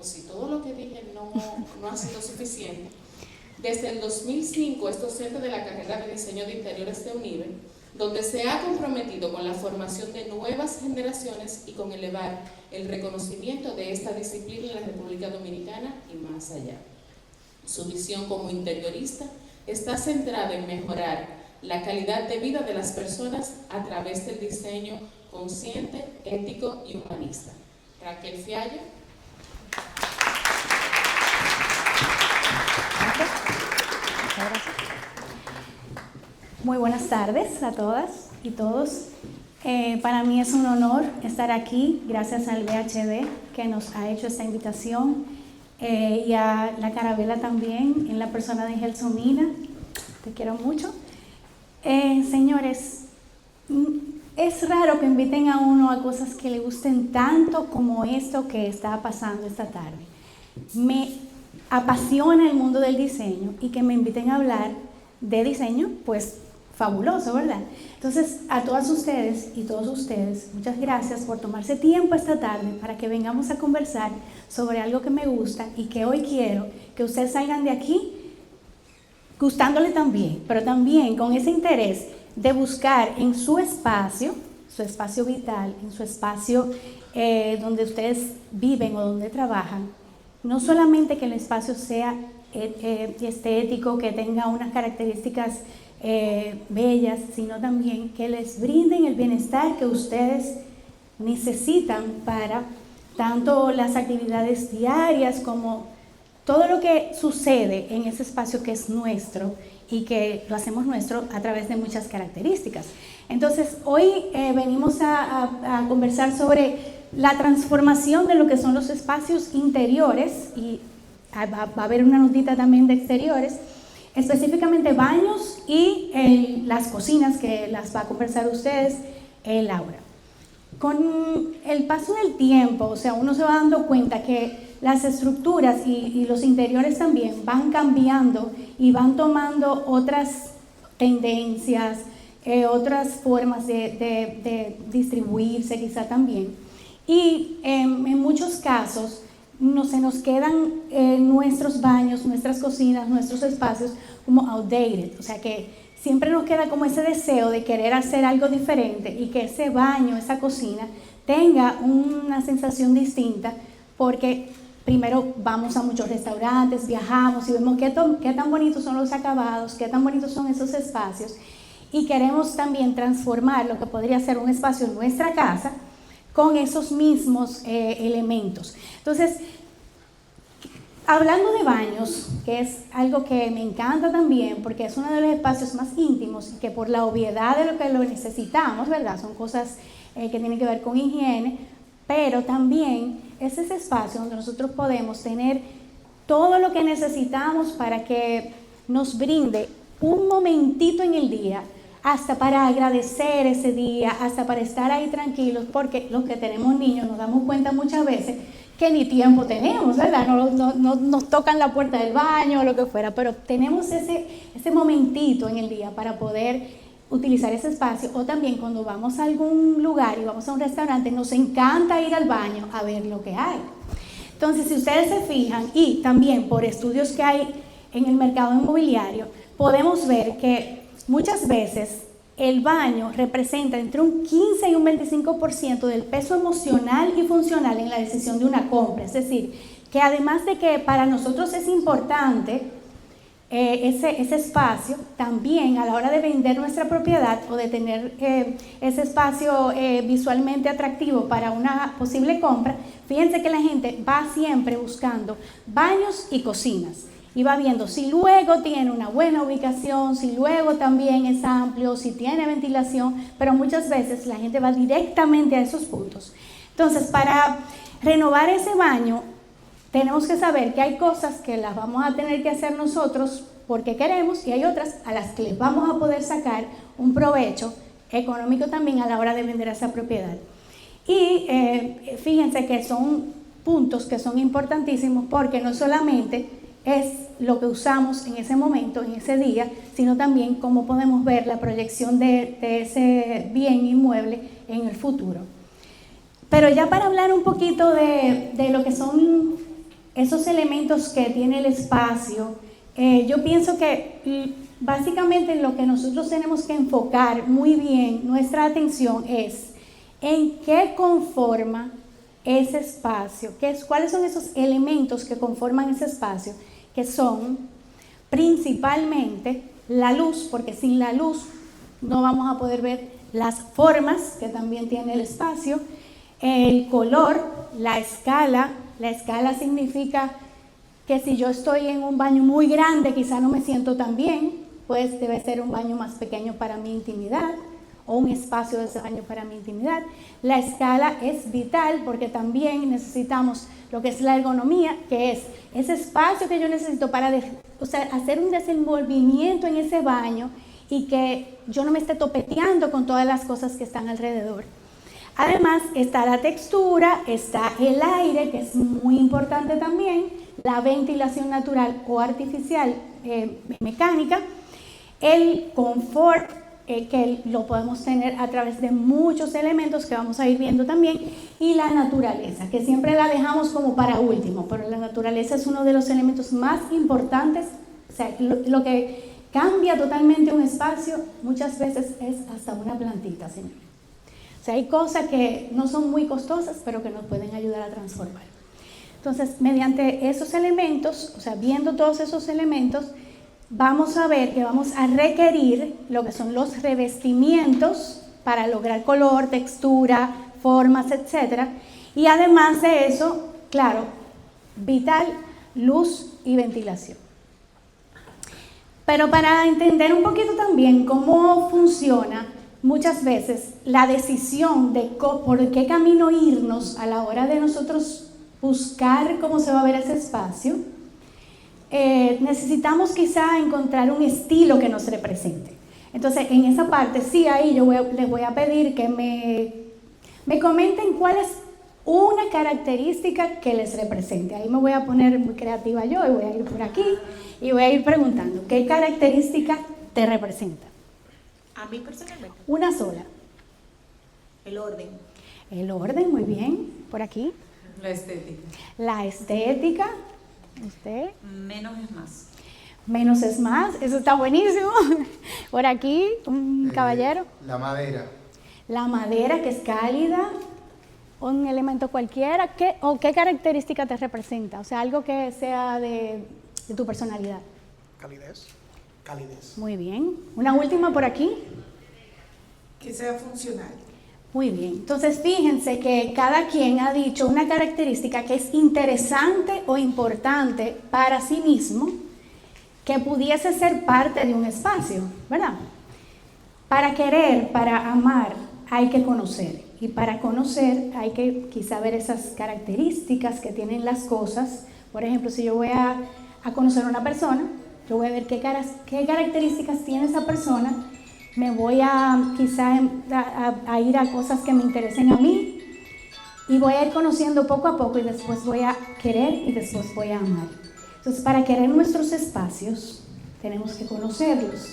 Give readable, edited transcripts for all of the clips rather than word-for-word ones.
si todo lo que dije no ha sido suficiente, desde el 2005 es docente de la carrera de Diseño de Interiores de UNIBE, donde se ha comprometido con la formación de nuevas generaciones y con elevar el reconocimiento de esta disciplina en la República Dominicana y más allá. Su visión como interiorista está centrada en mejorar la calidad de vida de las personas a través del diseño consciente, ético y humanista. Raquel Fiallo. Gracias. Muy buenas tardes a todas y todos. Para mí es un honor estar aquí, gracias al VHD que nos ha hecho esta invitación y a la Carabela también, en la persona de Gelsomina. Te quiero mucho. Señores, es raro que inviten a uno a cosas que le gusten tanto como esto que está pasando esta tarde. Me apasiona el mundo del diseño y que me inviten a hablar de diseño, pues fabuloso, ¿verdad? Entonces, a todas ustedes y todos ustedes, muchas gracias por tomarse tiempo esta tarde para que vengamos a conversar sobre algo que me gusta y que hoy quiero que ustedes salgan de aquí gustándole también, pero también con ese interés de buscar en su espacio vital, en su espacio donde ustedes viven o donde trabajan, no solamente que el espacio sea estético, que tenga unas características bellas, sino también que les brinden el bienestar que ustedes necesitan para tanto las actividades diarias como todo lo que sucede en ese espacio que es nuestro y que lo hacemos nuestro a través de muchas características. Entonces, hoy venimos a conversar sobre la transformación de lo que son los espacios interiores y va a haber una notita también de exteriores, específicamente baños y las cocinas que las va a conversar ustedes, Laura. Con el paso del tiempo, o sea, uno se va dando cuenta que las estructuras y los interiores también van cambiando y van tomando otras tendencias, otras formas de distribuirse quizá también. Y en muchos casos se nos quedan nuestros baños, nuestras cocinas, nuestros espacios como outdated, o sea que siempre nos queda como ese deseo de querer hacer algo diferente y que ese baño, esa cocina tenga una sensación distinta, porque primero vamos a muchos restaurantes, viajamos y vemos qué tan bonitos son los acabados, qué tan bonitos son esos espacios, y queremos también transformar lo que podría ser un espacio en nuestra casa con esos mismos elementos. Entonces, hablando de baños, que es algo que me encanta también, porque es uno de los espacios más íntimos y que por la obviedad de lo que lo necesitamos, ¿verdad? Son cosas que tienen que ver con higiene, pero también es ese espacio donde nosotros podemos tener todo lo que necesitamos para que nos brinde un momentito en el día, hasta para agradecer ese día, hasta para estar ahí tranquilos, porque los que tenemos niños nos damos cuenta muchas veces que ni tiempo tenemos, ¿verdad? No nos tocan la puerta del baño o lo que fuera, pero tenemos ese momentito en el día para poder utilizar ese espacio. O también cuando vamos a algún lugar y vamos a un restaurante, nos encanta ir al baño a ver lo que hay. Entonces, si ustedes se fijan, y también por estudios que hay en el mercado inmobiliario, podemos ver que muchas veces el baño representa entre un 15 y un 25% del peso emocional y funcional en la decisión de una compra. Es decir, que además de que para nosotros es importante ese espacio, también a la hora de vender nuestra propiedad o de tener ese espacio visualmente atractivo para una posible compra, fíjense que la gente va siempre buscando baños y cocinas. Y va viendo si luego tiene una buena ubicación, si luego también es amplio, si tiene ventilación, pero muchas veces la gente va directamente a esos puntos. Entonces, para renovar ese baño, tenemos que saber que hay cosas que las vamos a tener que hacer nosotros porque queremos y hay otras a las que les vamos a poder sacar un provecho económico también a la hora de vender esa propiedad. Y fíjense que son puntos que son importantísimos porque no solamente es lo que usamos en ese momento, en ese día, sino también cómo podemos ver la proyección de ese bien inmueble en el futuro. Pero ya para hablar un poquito de lo que son esos elementos que tiene el espacio, yo pienso que básicamente lo que nosotros tenemos que enfocar muy bien nuestra atención es en qué conforma ese espacio, cuáles son esos elementos que conforman ese espacio, que son principalmente la luz, porque sin la luz no vamos a poder ver las formas que también tiene el espacio, el color, la escala. La escala significa que si yo estoy en un baño muy grande, quizá no me siento tan bien, pues debe ser un baño más pequeño para mi intimidad, o un espacio de ese baño para mi intimidad. La escala es vital porque también necesitamos lo que es la ergonomía, que es ese espacio que yo necesito para hacer un desenvolvimiento en ese baño y que yo no me esté topeteando con todas las cosas que están alrededor. Además está la textura, está el aire, que es muy importante también, la ventilación natural o artificial mecánica, el confort, que lo podemos tener a través de muchos elementos que vamos a ir viendo también, y la naturaleza, que siempre la dejamos como para último, pero la naturaleza es uno de los elementos más importantes. O sea, lo que cambia totalmente un espacio muchas veces es hasta una plantita, señor. O sea, hay cosas que no son muy costosas, pero que nos pueden ayudar a transformar. Entonces, mediante esos elementos, o sea, viendo todos esos elementos, vamos a ver que vamos a requerir lo que son los revestimientos para lograr color, textura, formas, etc. Y además de eso, claro, vital, luz y ventilación. Pero para entender un poquito también cómo funciona muchas veces la decisión de por qué camino irnos a la hora de nosotros buscar cómo se va a ver ese espacio, necesitamos quizá encontrar un estilo que nos represente. Entonces, en esa parte, sí, ahí les voy a pedir que me comenten cuál es una característica que les represente. Ahí me voy a poner muy creativa yo y voy a ir por aquí y voy a ir preguntando, ¿qué característica te representa? A mí personalmente. Una sola. El orden. El orden, muy bien. Por aquí. La estética. La estética. ¿Usted? Menos es más. Menos es más. Eso está buenísimo. Por aquí, un caballero. La madera. La madera, que es cálida. Un elemento cualquiera. ¿Qué característica te representa? O sea, algo que sea de tu personalidad. Calidez. Muy bien. Una última por aquí. Que sea funcional. Muy bien. Entonces, fíjense que cada quien ha dicho una característica que es interesante o importante para sí mismo, que pudiese ser parte de un espacio, ¿verdad? Para querer, para amar, hay que conocer. Y para conocer hay que quizá ver esas características que tienen las cosas. Por ejemplo, si yo voy a conocer a una persona, yo voy a ver qué características tiene esa persona. Me voy a quizá a ir a cosas que me interesen a mí y voy a ir conociendo poco a poco y después voy a querer y después voy a amar. Entonces, para querer nuestros espacios tenemos que conocerlos.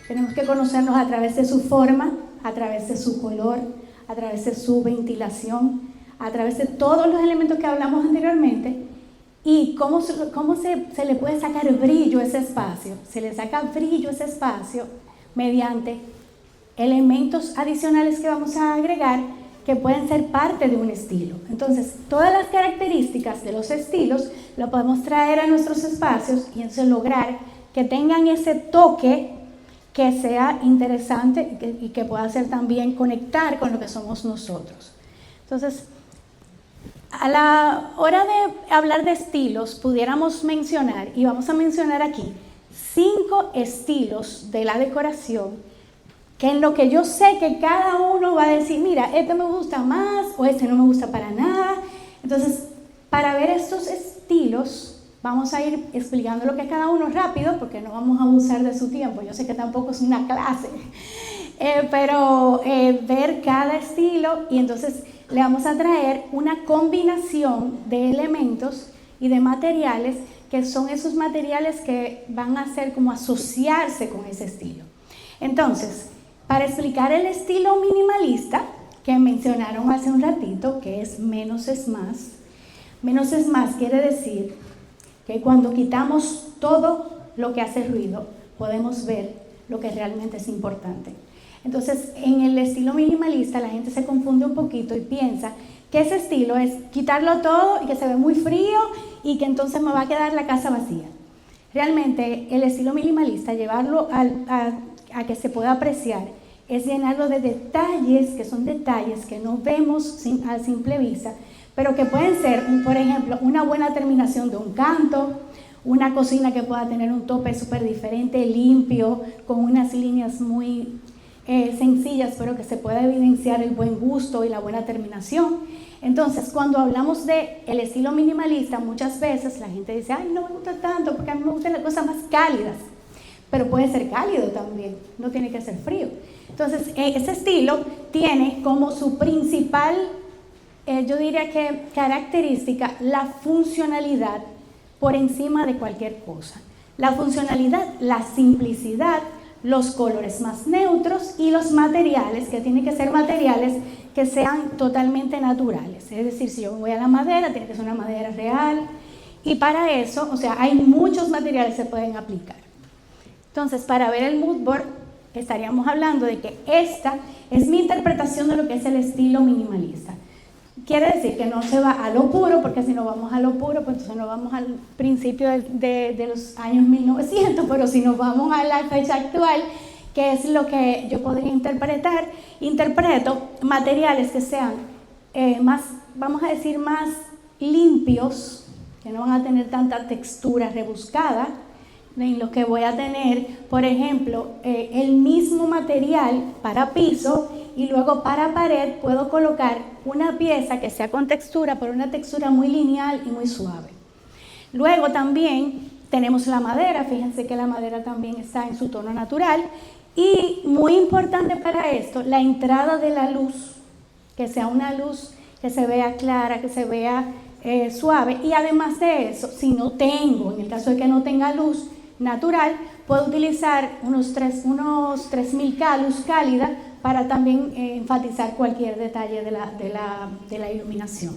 Tenemos que conocerlos a través de su forma, a través de su color, a través de su ventilación, a través de todos los elementos que hablamos anteriormente. ¿Y cómo se le puede sacar brillo a ese espacio? Se le saca brillo a ese espacio mediante elementos adicionales que vamos a agregar que pueden ser parte de un estilo. Entonces, todas las características de los estilos lo podemos traer a nuestros espacios y entonces lograr que tengan ese toque que sea interesante y que pueda hacer también conectar con lo que somos nosotros. Entonces, a la hora de hablar de estilos, pudiéramos mencionar, y vamos a mencionar aquí, 5 estilos de la decoración, que en lo que yo sé que cada uno va a decir, mira, este me gusta más o este no me gusta para nada. Entonces, para ver estos estilos, vamos a ir explicando lo que es cada uno rápido, porque no vamos a abusar de su tiempo. Yo sé que tampoco es una clase, pero ver cada estilo y entonces le vamos a traer una combinación de elementos y de materiales que son esos materiales que van a ser como asociarse con ese estilo. Entonces, para explicar el estilo minimalista que mencionaron hace un ratito, que es menos es más quiere decir Que cuando quitamos todo lo que hace ruido, podemos ver lo que realmente es importante. Entonces, en el estilo minimalista, la gente se confunde un poquito y piensa que ese estilo es quitarlo todo y que se ve muy frío y que entonces me va a quedar la casa vacía. Realmente, el estilo minimalista, llevarlo a que se pueda apreciar, es llenarlo de detalles, que son detalles que no vemos a simple vista, pero que pueden ser, por ejemplo, una buena terminación de un canto, una cocina que pueda tener un tope súper diferente, limpio, con unas líneas muy sencillas, pero que se pueda evidenciar el buen gusto y la buena terminación. Entonces, cuando hablamos de el estilo minimalista, muchas veces la gente dice, ay, no me gusta tanto, porque a mí me gustan las cosas más cálidas, pero puede ser cálido también, no tiene que ser frío. Entonces, ese estilo tiene como su principal, yo diría que característica, la funcionalidad por encima de cualquier cosa. La funcionalidad, la simplicidad, los colores más neutros y los materiales, que tienen que ser materiales que sean totalmente naturales. Es decir, si yo voy a la madera, tiene que ser una madera real. Y para eso, o sea, hay muchos materiales que se pueden aplicar. Entonces, para ver el mood board, estaríamos hablando de que esta es mi interpretación de lo que es el estilo minimalista. Quiere decir que no se va a lo puro, porque si no vamos a lo puro, pues entonces no vamos al principio de los años 1900, pero si nos vamos a la fecha actual, que es lo que yo podría interpretar, interpreto materiales que sean más, vamos a decir, más limpios, que no van a tener tanta textura rebuscada, en lo que voy a tener, por ejemplo, el mismo material para piso y luego para pared puedo colocar una pieza que sea con textura, pero una textura muy lineal y muy suave. Luego también tenemos la madera, fíjense que la madera también está en su tono natural y muy importante para esto, la entrada de la luz, que sea una luz que se vea clara, que se vea suave, y además de eso, si no tengo, en el caso de que no tenga luz natural, puedo utilizar unos 3000 K luz cálida para también enfatizar cualquier detalle de la iluminación.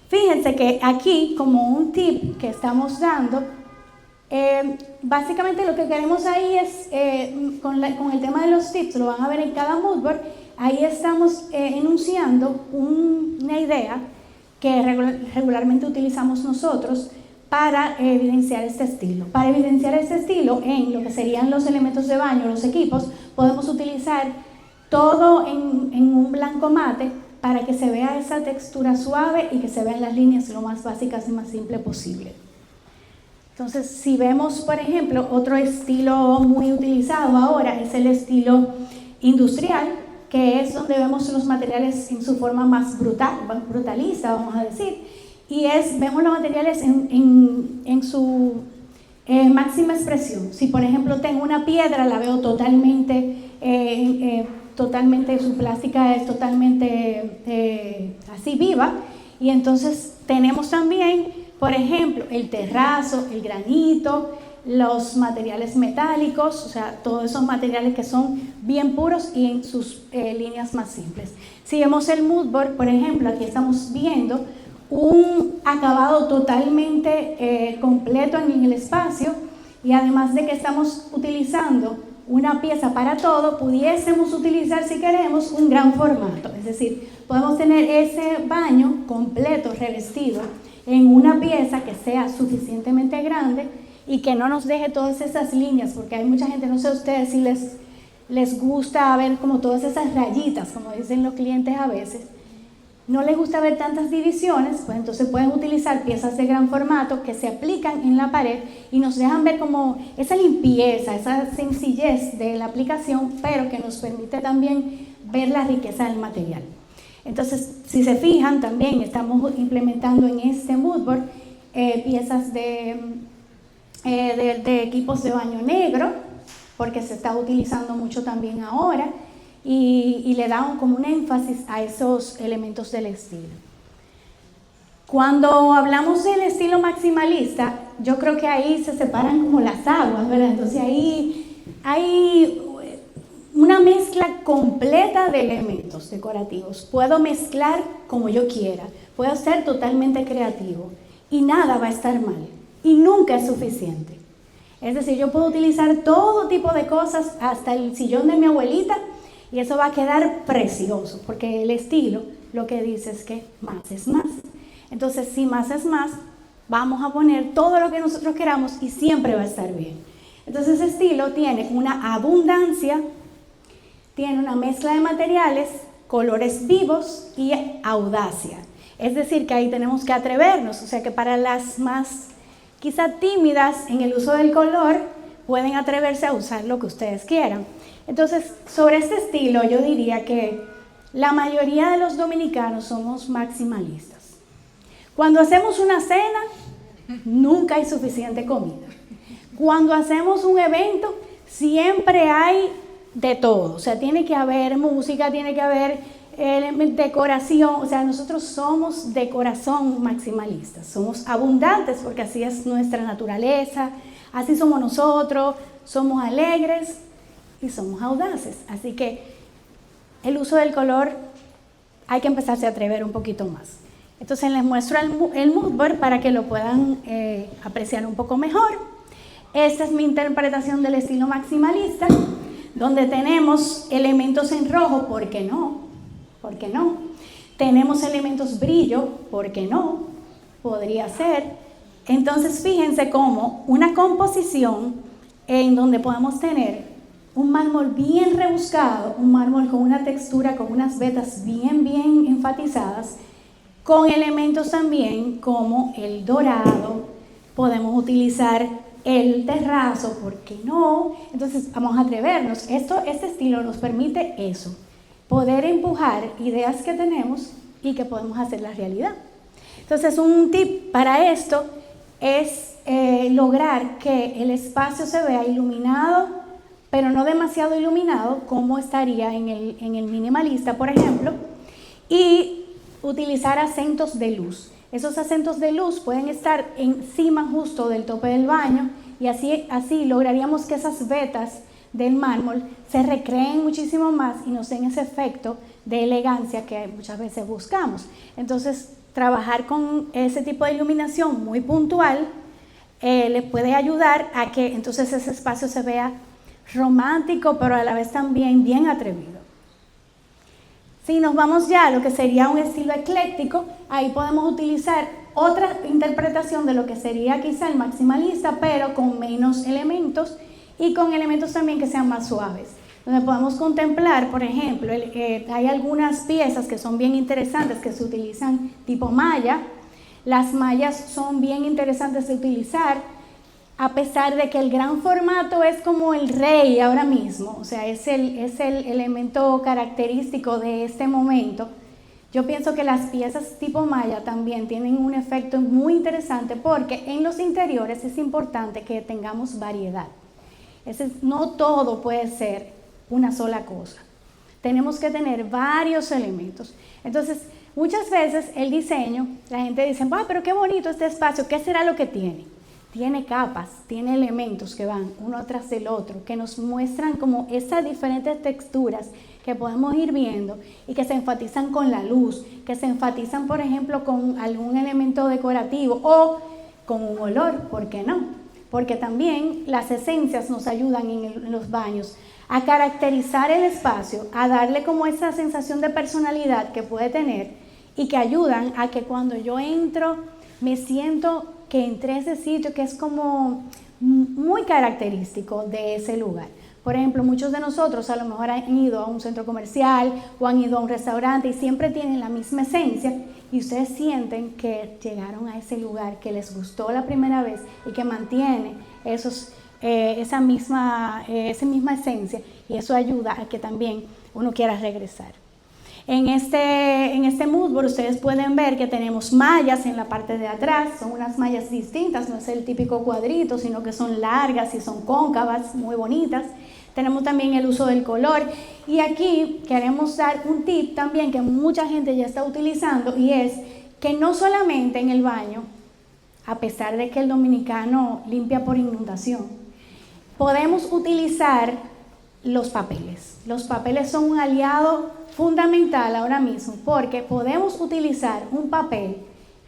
Fíjense que aquí, como un tip que estamos dando, básicamente lo que queremos ahí es, con el tema de los tips, lo van a ver en cada mood board, ahí estamos enunciando una idea que regularmente utilizamos nosotros para evidenciar este estilo. Para evidenciar este estilo en lo que serían los elementos de baño, los equipos, podemos utilizar todo en un blanco mate para que se vea esa textura suave y que se vean las líneas lo más básicas y más simple posible. Entonces, si vemos, por ejemplo, otro estilo muy utilizado ahora es el estilo industrial, que es donde vemos los materiales en su forma más brutalista, vamos a decir, y vemos los materiales en su máxima expresión. Si, por ejemplo, tengo una piedra, la veo totalmente, su plástica es totalmente así viva, y entonces tenemos también, por ejemplo, el terrazo, el granito, los materiales metálicos, o sea, todos esos materiales que son bien puros y en sus líneas más simples. Si vemos el mood board, por ejemplo, aquí estamos viendo un acabado totalmente completo en el espacio, y además de que estamos utilizando una pieza para todo, pudiésemos utilizar, si queremos, un gran formato. Es decir, podemos tener ese baño completo revestido en una pieza que sea suficientemente grande y que no nos deje todas esas líneas, porque hay mucha gente, no sé a ustedes si les gusta ver como todas esas rayitas, como dicen los clientes a veces. No les gusta ver tantas divisiones, pues entonces pueden utilizar piezas de gran formato que se aplican en la pared y nos dejan ver como esa limpieza, esa sencillez de la aplicación, pero que nos permite también ver la riqueza del material. Entonces, si se fijan, también estamos implementando en este mood board piezas de equipos de baño negro, porque se está utilizando mucho también ahora, y le dan como un énfasis a esos elementos del estilo. Cuando hablamos del estilo maximalista, yo creo que ahí se separan como las aguas, ¿verdad? Entonces ahí hay una mezcla completa de elementos decorativos. Puedo mezclar como yo quiera, puedo ser totalmente creativo y nada va a estar mal. y nunca es suficiente. Es decir, yo puedo utilizar todo tipo de cosas, hasta el sillón de mi abuelita, y eso va a quedar precioso, porque el estilo lo que dice es que más es más. Entonces, si más es más, vamos a poner todo lo que nosotros queramos y siempre va a estar bien. Entonces, ese estilo tiene una abundancia, tiene una mezcla de materiales, colores vivos y audacia. Es decir, que ahí tenemos que atrevernos, o sea que para las más quizá tímidas en el uso del color, pueden atreverse a usar lo que ustedes quieran. Entonces, sobre este estilo yo diría que la mayoría de los dominicanos somos maximalistas. Cuando hacemos una cena, nunca hay suficiente comida. Cuando hacemos un evento, siempre hay de todo. O sea, tiene que haber música, tiene que haber decoración. O sea, nosotros somos de corazón maximalistas. Somos abundantes porque así es nuestra naturaleza, así somos nosotros, somos alegres y somos audaces. Así que el uso del color hay que empezarse a atrever un poquito más. Entonces les muestro el mood board para que lo puedan apreciar un poco mejor. Esta es mi interpretación del estilo maximalista, donde tenemos elementos en rojo, ¿por qué no? ¿Por qué no? Tenemos elementos brillo, ¿por qué no? Podría ser. Entonces fíjense cómo una composición en donde podemos tener un mármol bien rebuscado, un mármol con una textura, con unas vetas bien enfatizadas, con elementos también como el dorado, podemos utilizar el terrazo, ¿por qué no? Entonces vamos a atrevernos. Este estilo nos permite eso, poder empujar ideas que tenemos y que podemos hacer la realidad. Entonces un tip para esto es lograr que el espacio se vea iluminado, pero no demasiado iluminado como estaría en el minimalista, por ejemplo, y utilizar acentos de luz. Esos acentos de luz pueden estar encima justo del tope del baño y así lograríamos que esas vetas del mármol se recreen muchísimo más y nos den ese efecto de elegancia que muchas veces buscamos. Entonces, trabajar con ese tipo de iluminación muy puntual le puede ayudar a que entonces ese espacio se vea romántico, pero a la vez también bien atrevido. Si nos vamos ya a lo que sería un estilo ecléctico, ahí podemos utilizar otra interpretación de lo que sería quizá el maximalista, pero con menos elementos y con elementos también que sean más suaves. Donde podemos contemplar, por ejemplo, hay algunas piezas que son bien interesantes que se utilizan tipo malla. Las mallas son bien interesantes de utilizar, a pesar de que el gran formato es como el rey ahora mismo, o sea, es el elemento característico de este momento. Yo pienso que las piezas tipo malla también tienen un efecto muy interesante porque en los interiores es importante que tengamos variedad. No todo puede ser una sola cosa. Tenemos que tener varios elementos. Entonces, muchas veces el diseño, la gente dice, pero qué bonito este espacio, ¿qué será lo que tiene? Tiene capas, tiene elementos que van uno tras del otro, que nos muestran como esas diferentes texturas que podemos ir viendo y que se enfatizan con la luz, que se enfatizan, por ejemplo, con algún elemento decorativo o con un olor, ¿por qué no? Porque también las esencias nos ayudan en los baños a caracterizar el espacio, a darle como esa sensación de personalidad que puede tener y que ayudan a que cuando yo entro me siento que entré a ese sitio que es como muy característico de ese lugar. Por ejemplo, muchos de nosotros a lo mejor han ido a un centro comercial o han ido a un restaurante y siempre tienen la misma esencia y ustedes sienten que llegaron a ese lugar que les gustó la primera vez y que mantiene esa misma esencia y eso ayuda a que también uno quiera regresar. En este mood board ustedes pueden ver que tenemos mallas en la parte de atrás, son unas mallas distintas, no es el típico cuadrito, sino que son largas y son cóncavas, muy bonitas. Tenemos también el uso del color y aquí queremos dar un tip también que mucha gente ya está utilizando y es que no solamente en el baño, a pesar de que el dominicano limpia por inundación, podemos utilizar los papeles. Los papeles son un aliado fundamental ahora mismo porque podemos utilizar un papel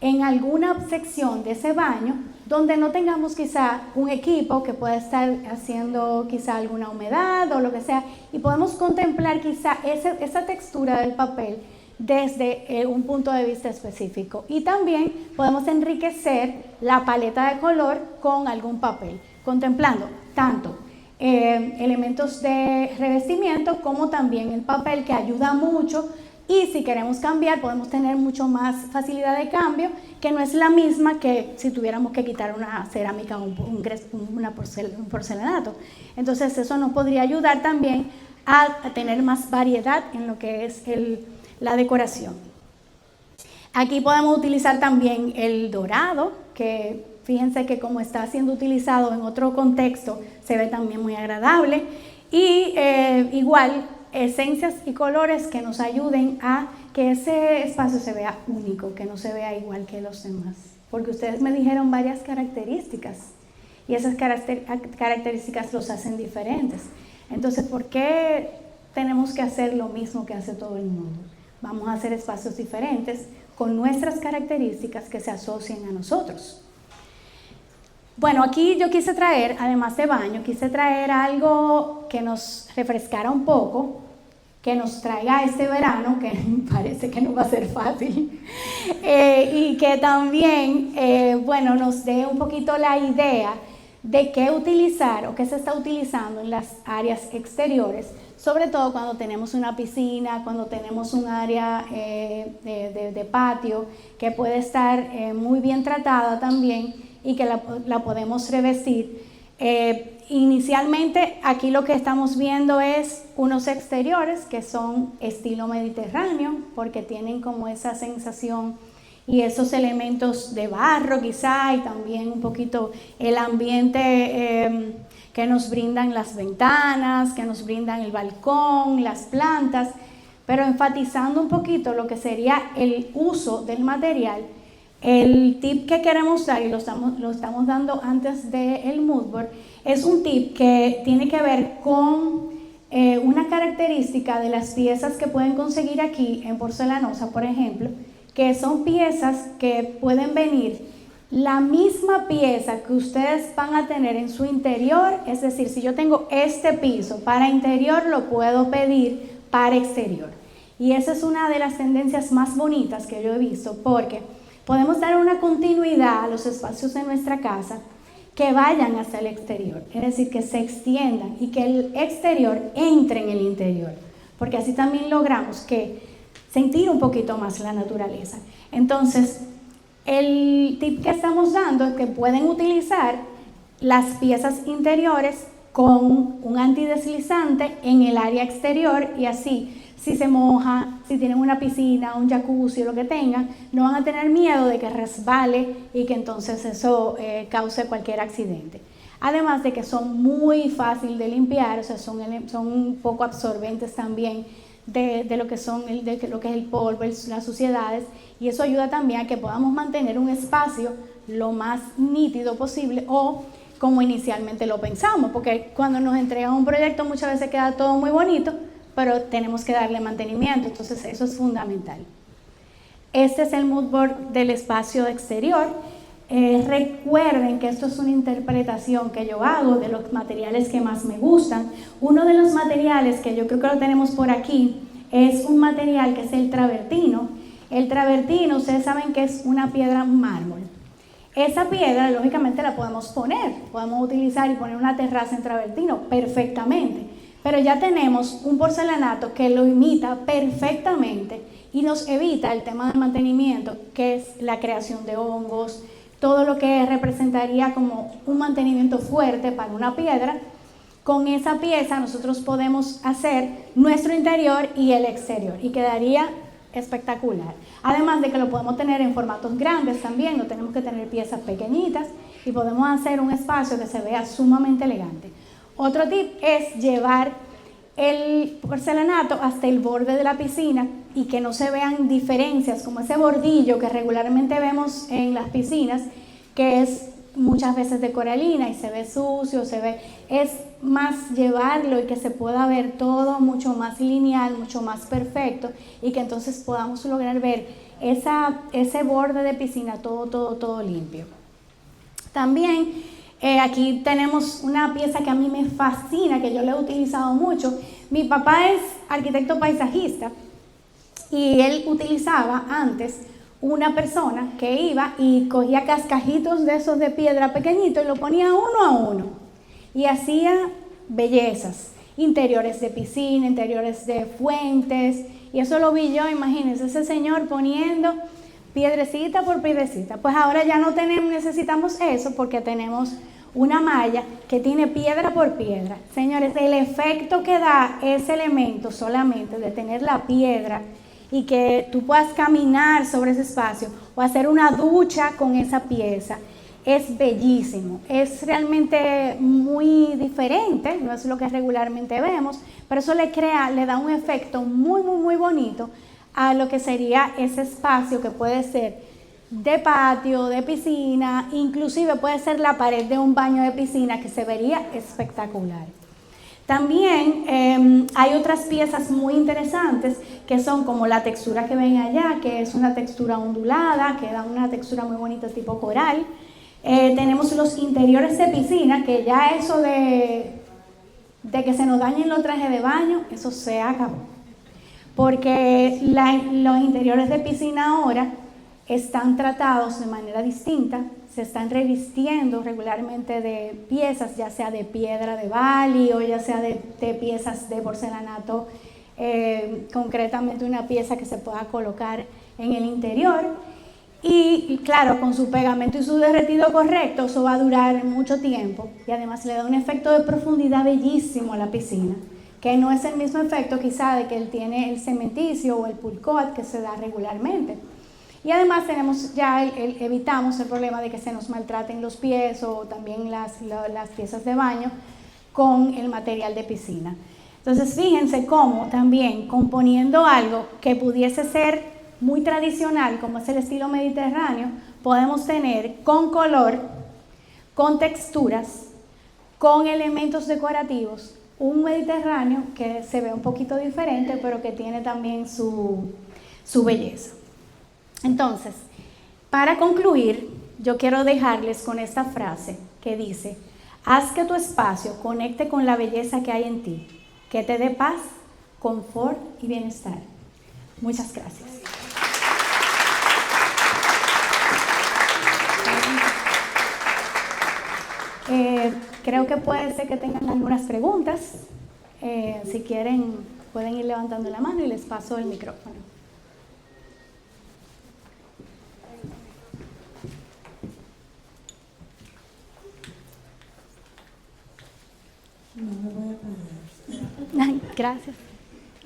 en alguna sección de ese baño donde no tengamos quizá un equipo que pueda estar haciendo quizá alguna humedad o lo que sea, y podemos contemplar quizá esa textura del papel desde un punto de vista específico. Y también podemos enriquecer la paleta de color con algún papel, contemplando tanto elementos de revestimiento como también el papel, que ayuda mucho. Y si queremos cambiar, podemos tener mucho más facilidad de cambio, que no es la misma que si tuviéramos que quitar una cerámica o un porcelanato. Entonces eso nos podría ayudar también a tener más variedad en lo que es la decoración. Aquí podemos utilizar también el dorado, que fíjense que como está siendo utilizado en otro contexto, se ve también muy agradable. Y igual, esencias y colores que nos ayuden a que ese espacio se vea único, que no se vea igual que los demás. Porque ustedes me dijeron varias características y esas características los hacen diferentes. Entonces, ¿por qué tenemos que hacer lo mismo que hace todo el mundo? Vamos a hacer espacios diferentes con nuestras características que se asocien a nosotros. Bueno, aquí yo quise traer, además de baño, quise traer algo que nos refrescara un poco, que nos traiga este verano, que parece que no va a ser fácil, y que también, bueno, nos dé un poquito la idea de qué utilizar o qué se está utilizando en las áreas exteriores, sobre todo cuando tenemos una piscina, cuando tenemos un área de patio, que puede estar muy bien tratada también y que la podemos revestir. Inicialmente aquí lo que estamos viendo es unos exteriores que son estilo mediterráneo, porque tienen como esa sensación y esos elementos de barro quizá, y también un poquito el ambiente que nos brindan las ventanas, que nos brindan el balcón, las plantas, pero enfatizando un poquito lo que sería el uso del material. El tip que queremos dar, y lo estamos dando antes del mood board, es un tip que tiene que ver con una característica de las piezas que pueden conseguir aquí en Porcelanosa, por ejemplo, que son piezas que pueden venir la misma pieza que ustedes van a tener en su interior. Es decir, si yo tengo este piso para interior, lo puedo pedir para exterior. Y esa es una de las tendencias más bonitas que yo he visto, porque podemos dar una continuidad a los espacios de nuestra casa que vayan hacia el exterior, es decir, que se extiendan y que el exterior entre en el interior, porque así también logramos que sentir un poquito más la naturaleza. Entonces, el tip que estamos dando es que pueden utilizar las piezas interiores con un antideslizante en el área exterior, y así, si se moja, si tienen una piscina, un jacuzzi o lo que tengan, no van a tener miedo de que resbale y que entonces eso cause cualquier accidente. Además de que son muy fáciles de limpiar, o sea, son un poco absorbentes también de lo que es el polvo, las suciedades, y eso ayuda también a que podamos mantener un espacio lo más nítido posible, o como inicialmente lo pensamos, porque cuando nos entregan un proyecto muchas veces queda todo muy bonito, pero tenemos que darle mantenimiento, entonces eso es fundamental. Este es el mood board del espacio exterior. Recuerden que esto es una interpretación que yo hago de los materiales que más me gustan. Uno de los materiales que yo creo que lo tenemos por aquí es un material que es el travertino. El travertino, ustedes saben que es una piedra mármol. Esa piedra, lógicamente, la podemos utilizar y poner una terraza en travertino perfectamente. Pero ya tenemos un porcelanato que lo imita perfectamente y nos evita el tema de mantenimiento, que es la creación de hongos, todo lo que representaría como un mantenimiento fuerte para una piedra. Con esa pieza nosotros podemos hacer nuestro interior y el exterior y quedaría espectacular. Además de que lo podemos tener en formatos grandes también, no tenemos que tener piezas pequeñitas y podemos hacer un espacio que se vea sumamente elegante. Otro tip es llevar el porcelanato hasta el borde de la piscina y que no se vean diferencias, como ese bordillo que regularmente vemos en las piscinas, que es muchas veces de coralina y se ve sucio, es más llevarlo y que se pueda ver todo mucho más lineal, mucho más perfecto, y que entonces podamos lograr ver ese borde de piscina todo limpio. También aquí tenemos una pieza que a mí me fascina, que yo la he utilizado mucho. Mi papá es arquitecto paisajista y él utilizaba antes una persona que iba y cogía cascajitos de esos de piedra pequeñitos y lo ponía uno a uno y hacía bellezas, interiores de piscina, interiores de fuentes, y eso lo vi yo, imagínense, ese señor poniendo piedrecita por piedrecita. Pues ahora ya no necesitamos eso porque tenemos una malla que tiene piedra por piedra. Señores, el efecto que da ese elemento solamente de tener la piedra y que tú puedas caminar sobre ese espacio o hacer una ducha con esa pieza, es bellísimo. Es realmente muy diferente, no es lo que regularmente vemos, pero eso le da un efecto muy, muy, muy bonito a lo que sería ese espacio que puede ser de patio, de piscina, inclusive puede ser la pared de un baño de piscina que se vería espectacular. También hay otras piezas muy interesantes que son como la textura que ven allá, que es una textura ondulada, que da una textura muy bonita tipo coral. Tenemos los interiores de piscina, que ya eso de que se nos dañen los trajes de baño, eso se acabó. Porque los interiores de piscina ahora están tratados de manera distinta, se están revistiendo regularmente de piezas, ya sea de piedra de Bali o ya sea de piezas de porcelanato, concretamente una pieza que se pueda colocar en el interior. Y claro, con su pegamento y su derretido correcto, eso va a durar mucho tiempo y además le da un efecto de profundidad bellísimo a la piscina, que no es el mismo efecto quizá de que él tiene el cementicio o el pulcot que se da regularmente. Y además evitamos el problema de que se nos maltraten los pies o también las piezas de baño con el material de piscina. Entonces fíjense cómo también componiendo algo que pudiese ser muy tradicional, como es el estilo mediterráneo, podemos tener con color, con texturas, con elementos decorativos, un Mediterráneo que se ve un poquito diferente, pero que tiene también su belleza. Entonces, para concluir, yo quiero dejarles con esta frase que dice: haz que tu espacio conecte con la belleza que hay en ti, que te dé paz, confort y bienestar. Muchas gracias. Creo que puede ser que tengan algunas preguntas. Si quieren, pueden ir levantando la mano y les paso el micrófono. No me voy a parar. Gracias.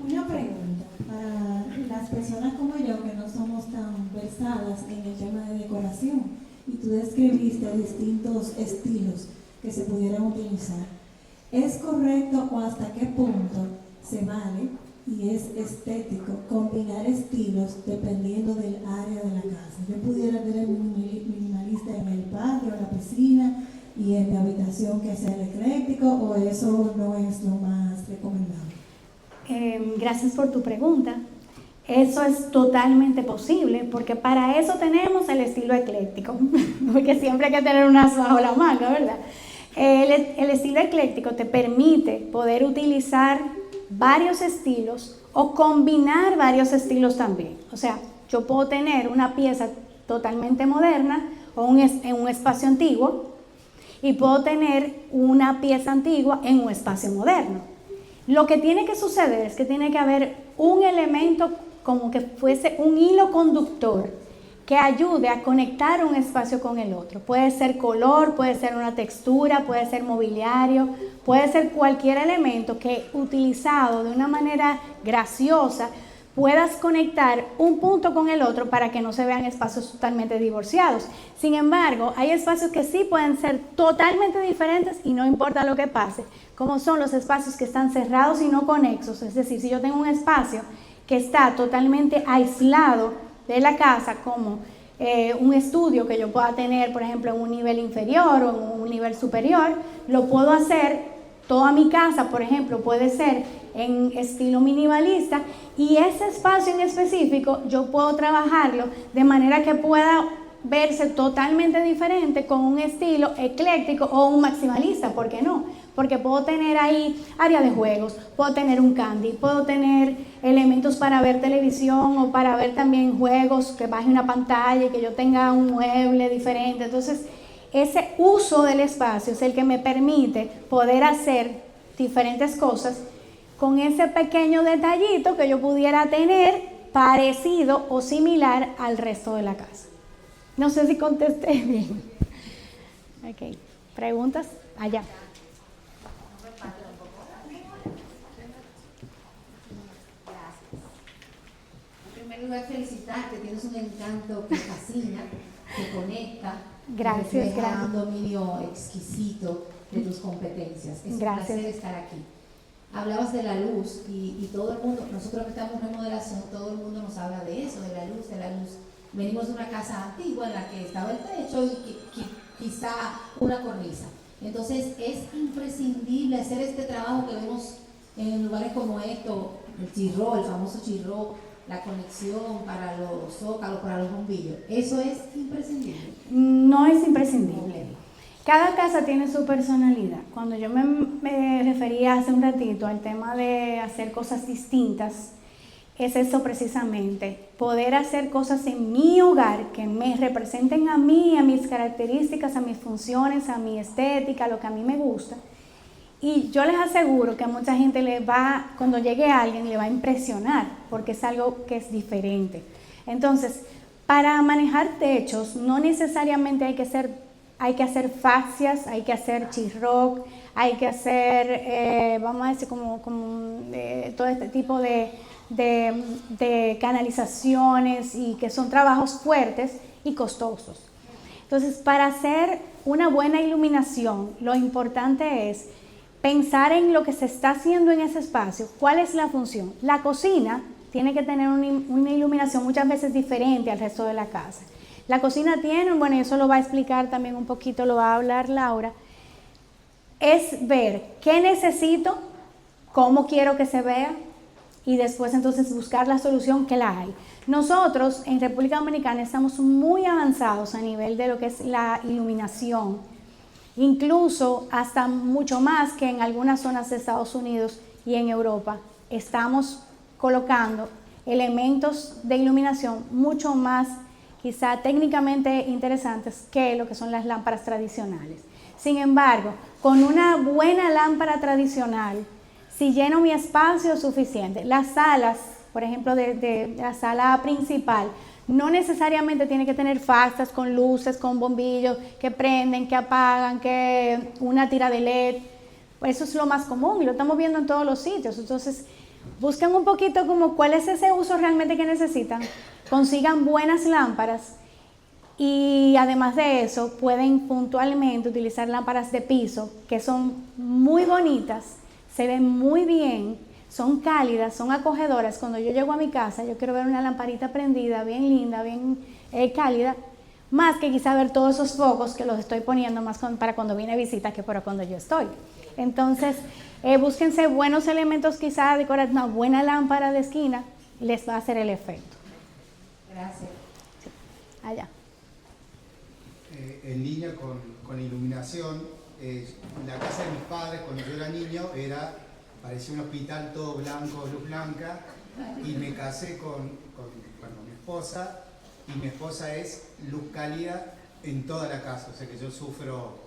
Una pregunta para las personas como yo que no somos tan versadas en el tema de decoración, y tú describiste distintos estilos que se pudieran utilizar. ¿Es correcto o hasta qué punto se vale y es estético combinar estilos dependiendo del área de la casa? Yo pudiera tener un minimalista en el patio, en la piscina y en mi habitación que sea ecléctico, o eso no es lo más recomendable. Gracias por tu pregunta. Eso es totalmente posible, porque para eso tenemos el estilo ecléctico, porque siempre hay que tener un as bajo la manga, ¿verdad? El estilo ecléctico te permite poder utilizar varios estilos o combinar varios estilos también. O sea, yo puedo tener una pieza totalmente moderna o en un espacio antiguo, y puedo tener una pieza antigua en un espacio moderno. Lo que tiene que suceder es que tiene que haber un elemento como que fuese un hilo conductor que ayude a conectar un espacio con el otro. Puede ser color, puede ser una textura, puede ser mobiliario, puede ser cualquier elemento que utilizado de una manera graciosa puedas conectar un punto con el otro para que no se vean espacios totalmente divorciados. Sin embargo, hay espacios que sí pueden ser totalmente diferentes y no importa lo que pase, como son los espacios que están cerrados y no conexos. Es decir, si yo tengo un espacio que está totalmente aislado de la casa, como un estudio que yo pueda tener, por ejemplo, en un nivel inferior o en un nivel superior, lo puedo hacer. Toda mi casa, por ejemplo, puede ser en estilo minimalista, y ese espacio en específico yo puedo trabajarlo de manera que pueda verse totalmente diferente con un estilo ecléctico o un maximalista, ¿por qué no? Porque puedo tener ahí área de juegos, puedo tener un candy, puedo tener elementos para ver televisión o para ver también juegos, que baje una pantalla y que yo tenga un mueble diferente. Entonces, ese uso del espacio es el que me permite poder hacer diferentes cosas con ese pequeño detallito que yo pudiera tener parecido o similar al resto de la casa. No sé si contesté bien. Ok, ¿preguntas? Allá. En primer lugar, felicitarte, tienes un encanto que fascina, que conecta, Gracias, que refleja gracias. un dominio exquisito de tus competencias. Es Gracias. un placer estar aquí. Hablabas de la luz y todo el mundo, nosotros que estamos en remodelación, todo el mundo nos habla de eso, de la luz, de la luz. Venimos de una casa antigua en la que estaba el techo y quizá una cornisa. Entonces es imprescindible hacer este trabajo que vemos en lugares como esto, el chirró, el famoso chirró, la conexión para los zócalos, para los bombillos. Eso es imprescindible. No es imprescindible. Cada casa tiene su personalidad. Cuando yo me refería hace un ratito al tema de hacer cosas distintas, es eso precisamente, poder hacer cosas en mi hogar que me representen a mí, a mis características, a mis funciones, a mi estética, a lo que a mí me gusta. Y yo les aseguro que a mucha gente cuando llegue alguien, le va a impresionar, porque es algo que es diferente. Entonces, para manejar techos, no necesariamente hay que hacer fascias, hay que hacer chisroc, hay que hacer, vamos a decir, como todo este tipo de canalizaciones, y que son trabajos fuertes y costosos. Entonces, para hacer una buena iluminación, lo importante es pensar en lo que se está haciendo en ese espacio, cuál es la función. La cocina tiene que tener una iluminación muchas veces diferente al resto de la casa. La cocina tiene, bueno, y eso lo va a explicar también un poquito, lo va a hablar Laura, es ver qué necesito, cómo quiero que se vea, y después entonces buscar la solución que la hay. Nosotros en República Dominicana estamos muy avanzados a nivel de lo que es la iluminación, incluso hasta mucho más que en algunas zonas de Estados Unidos y en Europa. Estamos colocando elementos de iluminación mucho más quizá técnicamente interesantes que lo que son las lámparas tradicionales. Sin embargo, con una buena lámpara tradicional, si lleno mi espacio es suficiente. Las salas, por ejemplo, de la sala principal, no necesariamente tiene que tener fascias con luces, con bombillos que prenden, que apagan, que una tira de LED. Eso es lo más común y lo estamos viendo en todos los sitios. Entonces, busquen un poquito como cuál es ese uso realmente que necesitan, consigan buenas lámparas, y además de eso pueden puntualmente utilizar lámparas de piso que son muy bonitas, se ven muy bien, son cálidas, son acogedoras. Cuando yo llego a mi casa, yo quiero ver una lamparita prendida, bien linda, bien cálida, más que quizá ver todos esos focos que los estoy poniendo más para cuando viene visita que para cuando yo estoy. Entonces, búsquense buenos elementos, quizá decorar una buena lámpara de esquina, les va a hacer el efecto. Gracias. Sí. Allá. En línea con iluminación, la casa de mis padres cuando yo era niño parecía un hospital todo blanco, luz blanca, y me casé con mi esposa, y mi esposa es luz cálida en toda la casa, o sea que yo sufro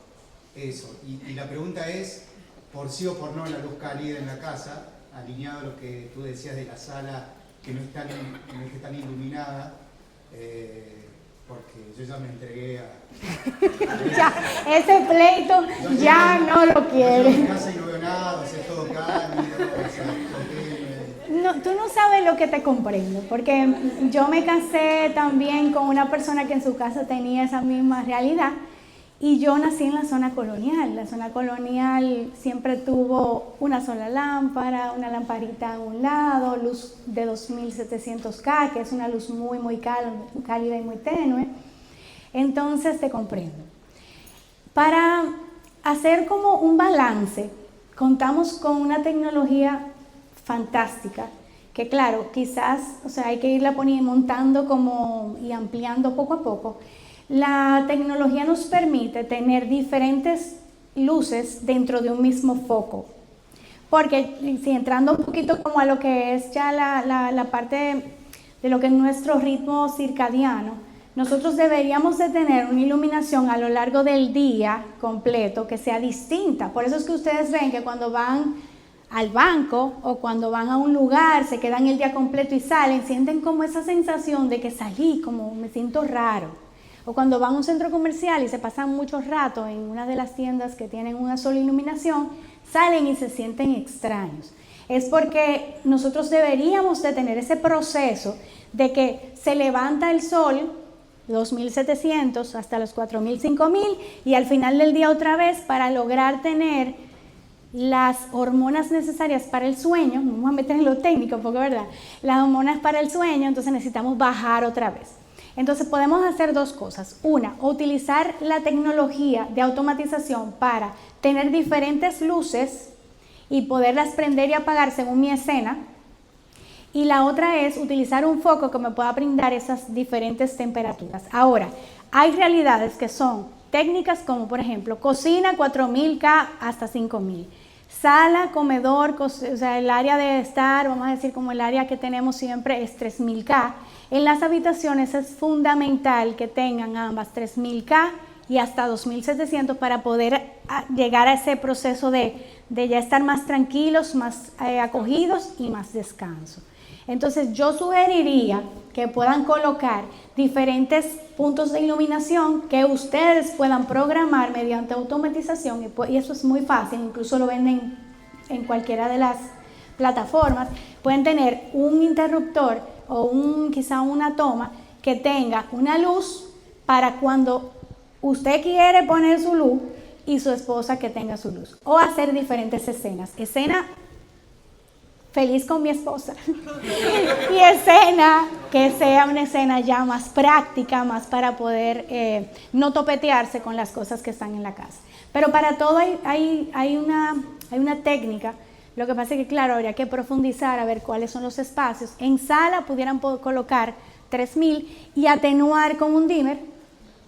eso. Y la pregunta es, por sí o por no la luz cálida en la casa, alineado a lo que tú decías de la sala que no está tan iluminada, porque yo ya me entregué a... Ya, ese pleito ya no lo quiere. Yo en casa y no veo nada, o sea, es todo cálido, o sea, No, tú no sabes lo que te comprendo, porque yo me casé también con una persona que en su casa tenía esa misma realidad, y yo nací en la zona colonial. La zona colonial siempre tuvo una sola lámpara, una lamparita a un lado, luz de 2700K, que es una luz muy, muy cálida y muy tenue. Entonces te comprendo. Para hacer como un balance, contamos con una tecnología fantástica, que claro, quizás, o sea, hay que irla montando y ampliando poco a poco. la tecnología nos permite tener diferentes luces dentro de un mismo foco. Porque si entrando un poquito como a lo que es ya la parte de lo que es nuestro ritmo circadiano, nosotros deberíamos de tener una iluminación a lo largo del día completo que sea distinta. Por eso es que ustedes ven que cuando van al banco o cuando van a un lugar, se quedan el día completo y salen, sienten como esa sensación de que salí, como me siento raro. O cuando van a un centro comercial y se pasan mucho rato en una de las tiendas que tienen una sola iluminación, salen y se sienten extraños. Es porque nosotros deberíamos de tener ese proceso de que se levanta el sol, 2.700 hasta los 4.000, 5.000, y al final del día otra vez para lograr tener las hormonas necesarias para el sueño. Vamos a meter en lo técnico porque verdad, las hormonas para el sueño, entonces necesitamos bajar otra vez. Entonces podemos hacer dos cosas. Una, utilizar la tecnología de automatización para tener diferentes luces y poderlas prender y apagar según mi escena. Y la otra es utilizar un foco que me pueda brindar esas diferentes temperaturas. Ahora, hay realidades que son técnicas como por ejemplo cocina 4.000K hasta 5.000. Sala, comedor, o sea, el área de estar, vamos a decir como el área que tenemos siempre es 3.000K. En las habitaciones es fundamental que tengan ambas 3.000K y hasta 2.700 para poder llegar a ese proceso de ya estar más tranquilos, más acogidos y más descanso. Entonces yo sugeriría que puedan colocar diferentes puntos de iluminación que ustedes puedan programar mediante automatización y eso es muy fácil, incluso lo venden en cualquiera de las plataformas. Pueden tener un interruptor o quizá una toma que tenga una luz para cuando usted quiere poner su luz y su esposa que tenga su luz, o hacer diferentes escenas. Escena feliz con mi esposa y escena que sea una escena ya más práctica, más para poder no topetearse con las cosas que están en la casa. Pero para todo hay una técnica. Lo que pasa es que claro, habría que profundizar a ver cuáles son los espacios. En sala pudieran colocar 3.000 y atenuar con un dimmer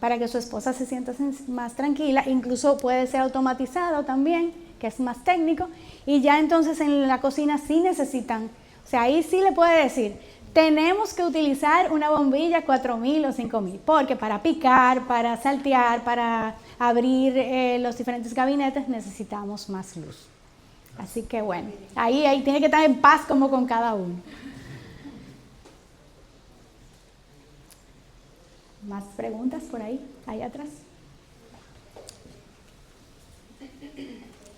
para que su esposa se sienta más tranquila. Incluso puede ser automatizado también, que es más técnico, y ya entonces en la cocina sí necesitan, o sea, ahí sí le puede decir, tenemos que utilizar una bombilla 4.000 o 5.000, porque para picar, para saltear, para abrir los diferentes gabinetes necesitamos más luz. Así que bueno, ahí tiene que estar en paz como con cada uno. ¿Más preguntas por ahí atrás?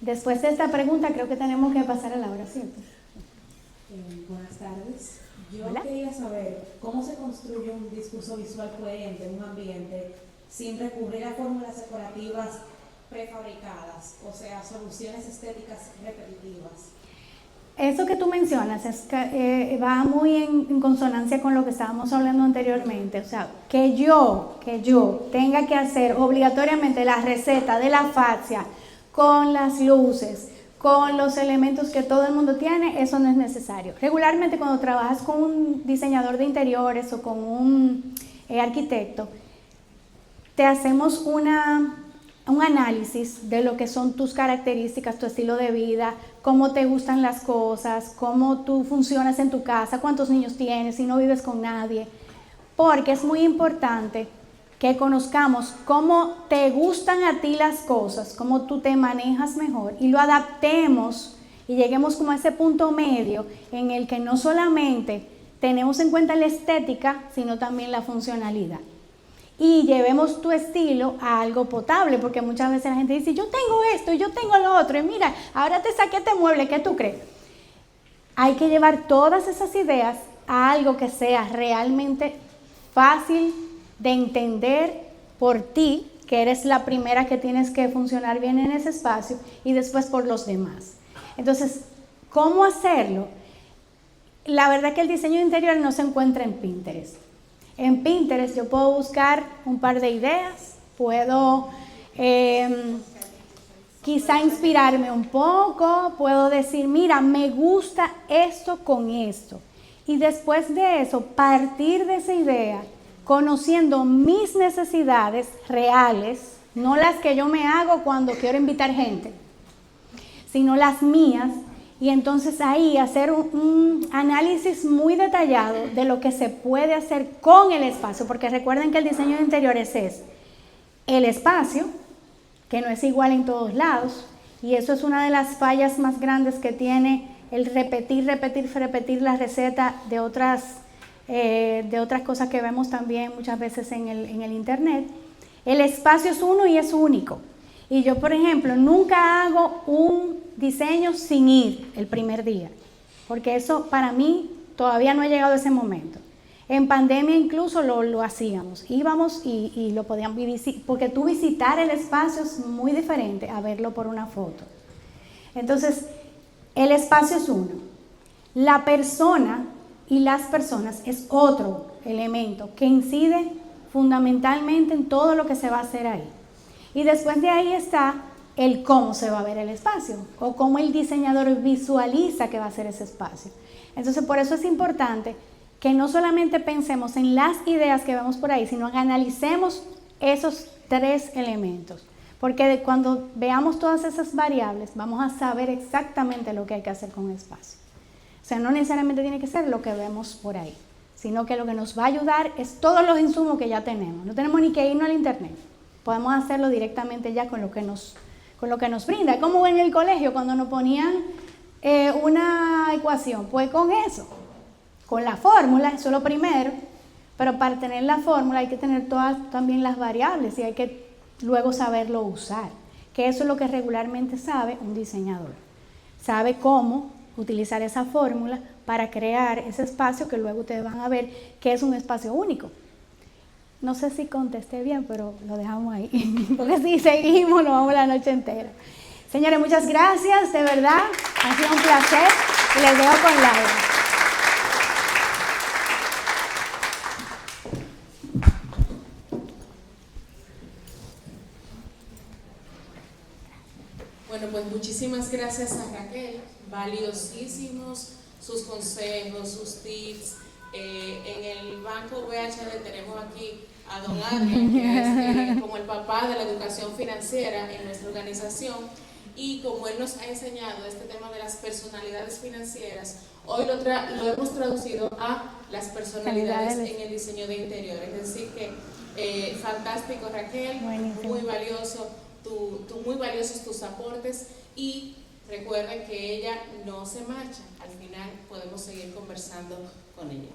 Después de esta pregunta creo que tenemos que pasar a la hora, ¿cierto? Buenas tardes. Yo Hola. quería saber cómo se construye un discurso visual coherente en un ambiente sin recurrir a fórmulas decorativas prefabricadas, o sea, soluciones estéticas repetitivas. Eso que tú mencionas es que, va muy en consonancia con lo que estábamos hablando anteriormente. O sea, que yo tenga que hacer obligatoriamente la receta de la fascia con las luces, con los elementos que todo el mundo tiene, eso no es necesario. Regularmente cuando trabajas con un diseñador de interiores o con un arquitecto, te hacemos un análisis de lo que son tus características, tu estilo de vida, cómo te gustan las cosas, cómo tú funcionas en tu casa, cuántos niños tienes, si no vives con nadie, porque es muy importante que conozcamos cómo te gustan a ti las cosas, cómo tú te manejas mejor y lo adaptemos y lleguemos como a ese punto medio en el que no solamente tenemos en cuenta la estética, sino también la funcionalidad. Y llevemos tu estilo a algo potable, porque muchas veces la gente dice, yo tengo esto y yo tengo lo otro, y mira, ahora te saqué este mueble, ¿qué tú crees? Hay que llevar todas esas ideas a algo que sea realmente fácil de entender por ti, que eres la primera que tienes que funcionar bien en ese espacio, y después por los demás. Entonces, ¿cómo hacerlo? La verdad que el diseño interior no se encuentra en Pinterest. En Pinterest yo puedo buscar un par de ideas, puedo quizá inspirarme un poco, puedo decir, mira, me gusta esto con esto. Y después de eso, partir de esa idea, conociendo mis necesidades reales, no las que yo me hago cuando quiero invitar gente, sino las mías, y entonces ahí hacer un análisis muy detallado de lo que se puede hacer con el espacio, porque recuerden que el diseño de interiores es el espacio, que no es igual en todos lados, y eso es una de las fallas más grandes que tiene el repetir la receta de otras cosas que vemos también muchas veces en el internet. El espacio es uno y es único. Y yo, por ejemplo, nunca hago un diseño sin ir el primer día, porque eso para mí todavía no ha llegado ese momento. En pandemia incluso lo hacíamos, íbamos y lo podíamos visitar, porque tú visitar el espacio es muy diferente a verlo por una foto. Entonces, el espacio es uno. La persona y las personas es otro elemento que incide fundamentalmente en todo lo que se va a hacer ahí. Y después de ahí está el cómo se va a ver el espacio o cómo el diseñador visualiza que va a ser ese espacio. Entonces, por eso es importante que no solamente pensemos en las ideas que vemos por ahí, sino que analicemos esos 3 elementos. Porque cuando veamos todas esas variables, vamos a saber exactamente lo que hay que hacer con el espacio. O sea, no necesariamente tiene que ser lo que vemos por ahí, sino que lo que nos va a ayudar es todos los insumos que ya tenemos. No tenemos ni que irnos al internet. Podemos hacerlo directamente ya con lo que nos brinda. Como en el colegio, cuando nos ponían una ecuación, pues con eso, con la fórmula, eso es lo primero, pero para tener la fórmula hay que tener todas también las variables y hay que luego saberlo usar, que eso es lo que regularmente sabe un diseñador. Sabe cómo utilizar esa fórmula para crear ese espacio que luego ustedes van a ver que es un espacio único. No sé si contesté bien, pero lo dejamos ahí, porque si seguimos nos vamos la noche entera. Señores, muchas gracias, de verdad, ha sido un placer y les dejo con Laura. Bueno, pues muchísimas gracias a Raquel, valiosísimos sus consejos, sus tips. En el Banco VHD tenemos aquí a don Adrián, que es como el papá de la educación financiera en nuestra organización, y como él nos ha enseñado este tema de las personalidades financieras, hoy lo hemos traducido a las personalidades en el diseño de interiores. Es decir que fantástico, Raquel, muy valioso, muy valiosos tus aportes, y recuerden que ella no se marcha, al final podemos seguir conversando con ella.